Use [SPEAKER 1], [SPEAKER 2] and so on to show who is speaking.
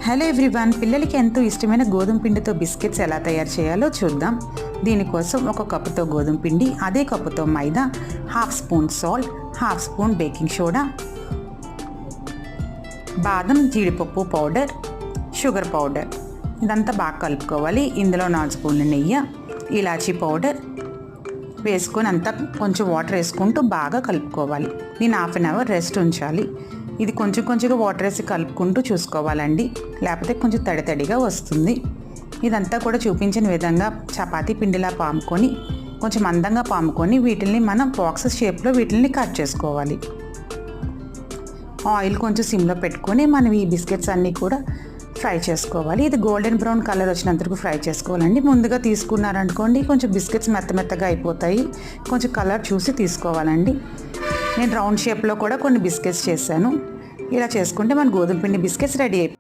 [SPEAKER 1] Hello everyone, పిల్లలకి ఎంతో ఇష్టమైన గోధుమ పిండితో బిస్కెట్స్ ఎలా తయారు చేయాలో చూద్దాం. దీనికోసం ఒక కప్పుతో గోధుమ పిండి, అదే కప్పుతో maida, half spoon salt, half spoon baking soda, బాదం జీడిపప్పు పౌడర్, షుగర్ పౌడర్, ఇదంతా బాగా కలుపుకోవాలి. ఇందులో 4 స్పూన్ల నెయ్యి, ఇలాచీ పౌడర్ వేసుకొని అంతా కొంచెం వాటర్ వేసుకుంటూ బాగా కలుపుకోవాలి. దీన్ని హాఫ్ అన్ అవర్ రెస్ట్ ఉంచాలి. ఇది కొంచెం కొంచెంగా వాటర్ వేసి కలుపుకుంటూ చూసుకోవాలండి, లేకపోతే కొంచెం తడితడిగా వస్తుంది. ఇదంతా కూడా చూపించిన విధంగా చపాతీ పిండిలా పాముకొని కొంచెం మందంగా పాముకొని వీటిని మనం బాక్సెస్ షేప్లో వీటిని కట్ చేసుకోవాలి. ఆయిల్ కొంచెం సిమ్లో పెట్టుకొని మనం ఈ బిస్కెట్స్ అన్నీ కూడా ఫ్రై చేసుకోవాలి. ఇది గోల్డెన్ బ్రౌన్ కలర్ వచ్చినంతకు ఫ్రై చేసుకోవాలండి. ముందుగా తీసుకున్నారనుకోండి కొంచెం బిస్కెట్స్ మెత్తగా అయిపోతాయి. కొంచెం కలర్ చూసి తీసుకోవాలండి. నేను రౌండ్ షేప్లో కూడా కొన్ని బిస్కెట్స్ చేశాను. ఇలా చేసుకుంటే మన గోధుమ పిండి బిస్కెట్స్ రెడీ అయిపోయి